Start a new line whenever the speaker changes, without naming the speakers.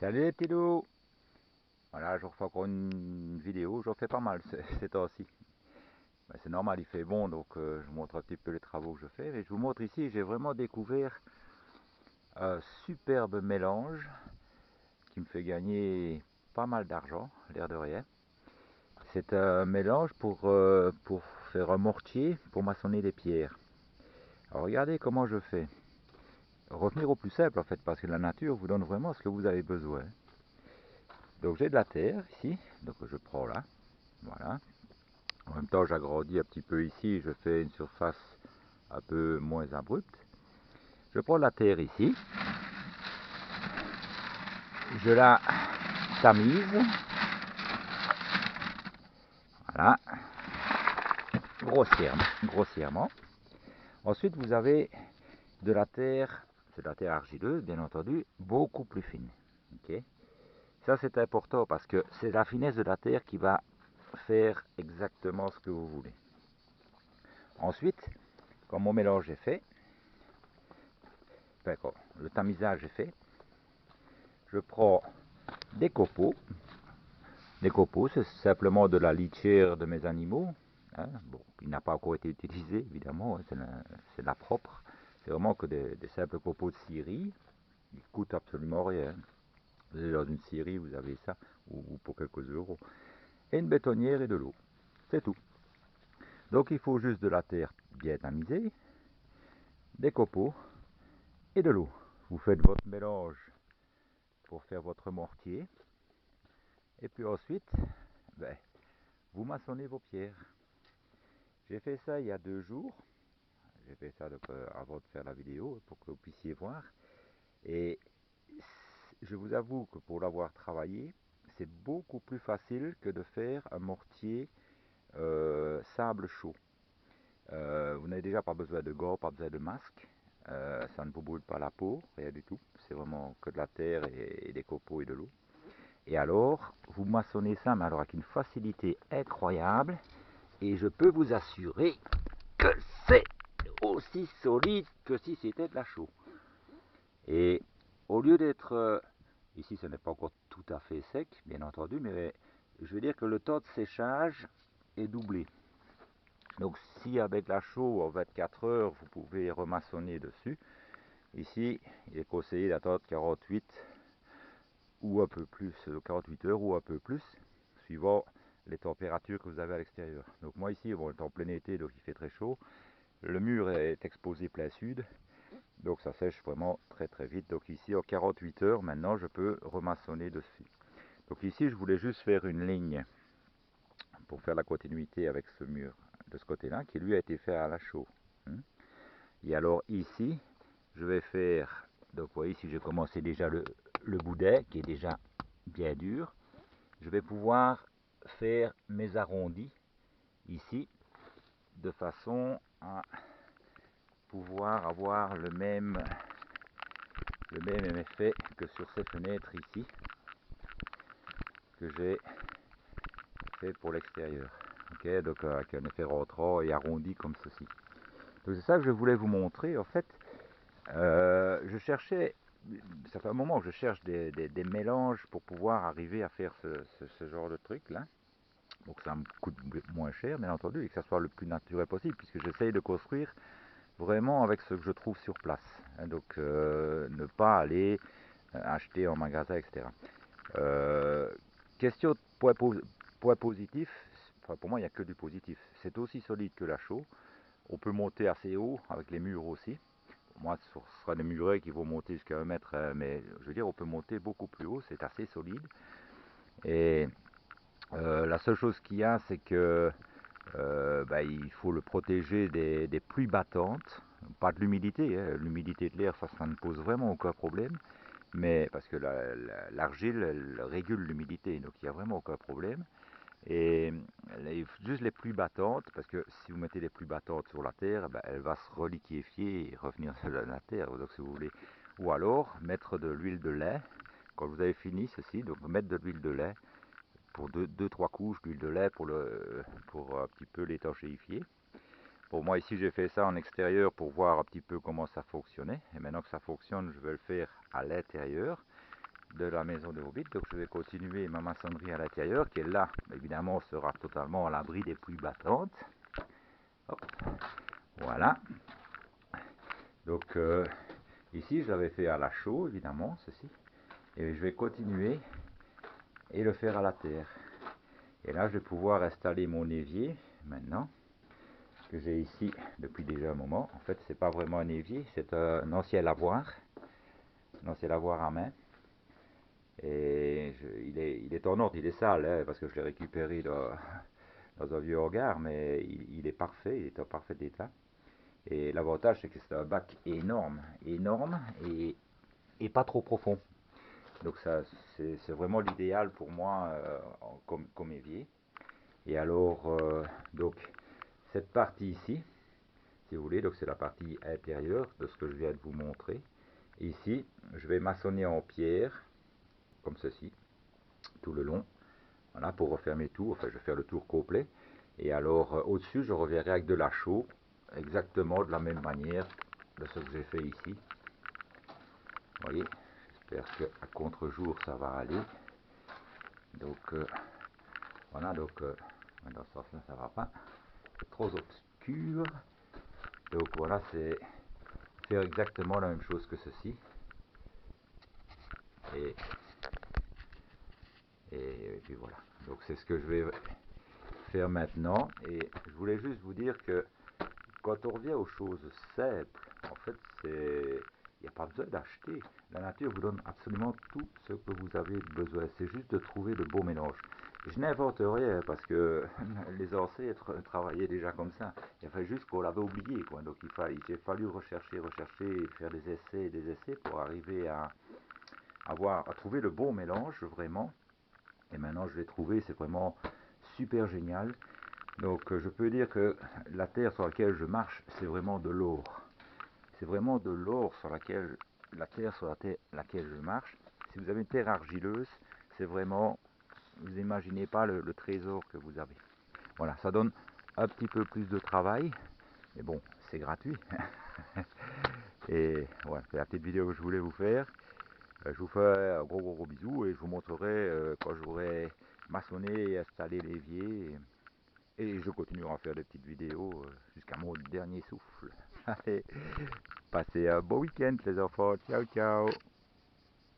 Salut les petits loups. Voilà, je refais encore une vidéo, j'en fais pas mal ces temps-ci. Ben, c'est normal, il fait bon, donc je vous montre un petit peu les travaux que je fais. Mais je vous montre ici, j'ai vraiment découvert un superbe mélange qui me fait gagner pas mal d'argent, l'air de rien. C'est un mélange pour faire un mortier, pour maçonner des pierres. Alors regardez comment je fais. Revenir au plus simple en fait, parce que la nature vous donne vraiment ce que vous avez besoin. Donc j'ai de la terre ici, donc je prends là, voilà. En même temps, j'agrandis un petit peu ici, je fais une surface un peu moins abrupte. Je prends la terre ici, je la tamise, voilà, grossièrement. Ensuite, vous avez de la terre, c'est de la terre argileuse, bien entendu, beaucoup plus fine. Okay, ça, c'est important parce que c'est la finesse de la terre qui va faire exactement ce que vous voulez. Ensuite, quand mon mélange est fait, enfin, quand le tamisage est fait, je prends des copeaux. Des copeaux, c'est simplement de la litière de mes animaux. Hein. Bon, il n'a pas encore été utilisé, évidemment, hein, c'est la propre. C'est vraiment que des simples copeaux de scierie. Ils ne coûtent absolument rien. Vous allez dans une scierie, vous avez ça, ou pour quelques euros. Et une bétonnière et de l'eau. C'est tout. Donc il faut juste de la terre bien tamisée, des copeaux et de l'eau. Vous faites votre mélange pour faire votre mortier. Et puis ensuite, ben, vous maçonnez vos pierres. J'ai fait ça il y a 2 jours. J'ai fait ça donc, avant de faire la vidéo pour que vous puissiez voir. Et je vous avoue que pour l'avoir travaillé, c'est beaucoup plus facile que de faire un mortier sable chaud. Vous n'avez déjà pas besoin de gants, pas besoin de masque. Ça ne vous brûle pas la peau, rien du tout. C'est vraiment que de la terre et des copeaux et de l'eau. Et alors, vous maçonnez ça, mais alors avec une facilité incroyable. Et je peux vous assurer que c'est aussi solide que si c'était de la chaux. Et au lieu d'être, ici ce n'est pas encore tout à fait sec, bien entendu, mais je veux dire que le temps de séchage est doublé. Donc si avec la chaux en 24 heures, vous pouvez remaçonner dessus, ici il est conseillé d'attendre 48 ou un peu plus, 48 heures ou un peu plus, suivant les températures que vous avez à l'extérieur. Donc moi ici, bon, on est en plein été, donc il fait très chaud. Le mur est exposé plein sud, donc ça sèche vraiment très très vite. Donc ici en 48 heures, maintenant je peux remaçonner dessus. Donc ici je voulais juste faire une ligne pour faire la continuité avec ce mur de ce côté-là, qui lui a été fait à la chaux. Et alors ici, je vais faire, donc vous voyez ici j'ai commencé déjà le boudet qui est déjà bien dur. Je vais pouvoir faire mes arrondis ici de façon à pouvoir avoir le même effet que sur ces fenêtres ici que j'ai fait pour l'extérieur. Ok, donc avec un effet rentrant et arrondi comme ceci. Donc c'est ça que je voulais vous montrer. En fait, je cherchais, ça fait un moment que je cherche des mélanges pour pouvoir arriver à faire ce genre de truc là. Donc ça me coûte moins cher bien entendu et que ça soit le plus naturel possible puisque j'essaye de construire vraiment avec ce que je trouve sur place. Donc ne pas aller acheter en magasin, etc. Question de point positif, enfin pour moi il n'y a que du positif. C'est aussi solide que la chaux. On peut monter assez haut avec les murs aussi. Pour moi ce sera des murets qui vont monter jusqu'à 1 mètre, mais je veux dire on peut monter beaucoup plus haut, c'est assez solide. Et la seule chose qu'il y a, c'est que il faut le protéger des pluies battantes, pas de l'humidité. Hein. L'humidité de l'air, ça ne pose vraiment aucun problème, mais parce que l'argile régule l'humidité, donc il n'y a vraiment aucun problème. Et juste les pluies battantes, parce que si vous mettez des pluies battantes sur la terre, elle va se reliquéfier et revenir sur la terre. Donc si vous voulez, ou alors mettre de l'huile de lait. Quand vous avez fini ceci, donc mettre de l'huile de lait pour 2-3 couches d'huile de lait pour un petit peu l'étanchéifier. Pour moi ici j'ai fait ça en extérieur pour voir un petit peu comment ça fonctionnait. Et maintenant que ça fonctionne, je vais le faire à l'intérieur. de la maison de Hobbit. Donc je vais continuer ma maçonnerie à l'intérieur, qui est là, évidemment, sera totalement à l'abri des pluies battantes. Hop. Voilà. Donc ici, je l'avais fait à la chaux, évidemment, ceci. Et je vais continuer et le faire à la terre. Et là, je vais pouvoir installer mon évier maintenant, que j'ai ici depuis déjà un moment. En fait, c'est pas vraiment un évier, c'est un ancien lavoir à main. Et il est en ordre, il est sale, hein, parce que je l'ai récupéré dans un vieux hangar, mais il est parfait, il est en parfait état. Et l'avantage, c'est que c'est un bac énorme, et pas trop profond. Donc ça, c'est vraiment l'idéal pour moi comme évier. Et alors, donc, cette partie ici, si vous voulez, donc c'est la partie intérieure de ce que je viens de vous montrer. Ici, je vais maçonner en pierre, comme ceci, tout le long. Voilà, pour refermer tout, enfin je vais faire le tour complet. Et alors, au-dessus, je reviendrai avec de la chaux, exactement de la même manière de ce que j'ai fait ici. Vous voyez, j'espère qu'à contre-jour, ça va aller. Donc, voilà, donc, dans ce sens-là, ça va pas. C'est trop obscur. Donc voilà, c'est faire exactement la même chose que ceci. Et, et puis voilà. Donc c'est ce que je vais faire maintenant. Et je voulais juste vous dire que quand on revient aux choses simples, en fait, il n'y a pas besoin d'acheter. La nature vous donne absolument tout ce que vous avez besoin. C'est juste de trouver le bon mélange. Je n'invente rien parce que les ancêtres travaillaient déjà comme ça. Il fallait juste qu'on l'avait oublié, quoi. Donc il a fallu rechercher, faire des essais pour arriver à trouver le bon mélange vraiment. Et maintenant je l'ai trouvé, c'est vraiment super génial. Donc je peux dire que la terre sur laquelle je marche, c'est vraiment de l'or. C'est vraiment de l'or sur la terre sur laquelle je marche. Si vous avez une terre argileuse, c'est vraiment, vous n'imaginez pas le trésor que vous avez. Voilà, ça donne un petit peu plus de travail, mais bon, c'est gratuit. Et voilà, c'est la petite vidéo que je voulais vous faire. Je vous fais un gros bisou et je vous montrerai quand j'aurai maçonné et installé l'évier. Et je continuerai à faire des petites vidéos jusqu'à mon dernier souffle. Allez, passez un beau week-end les enfants. Ciao, ciao.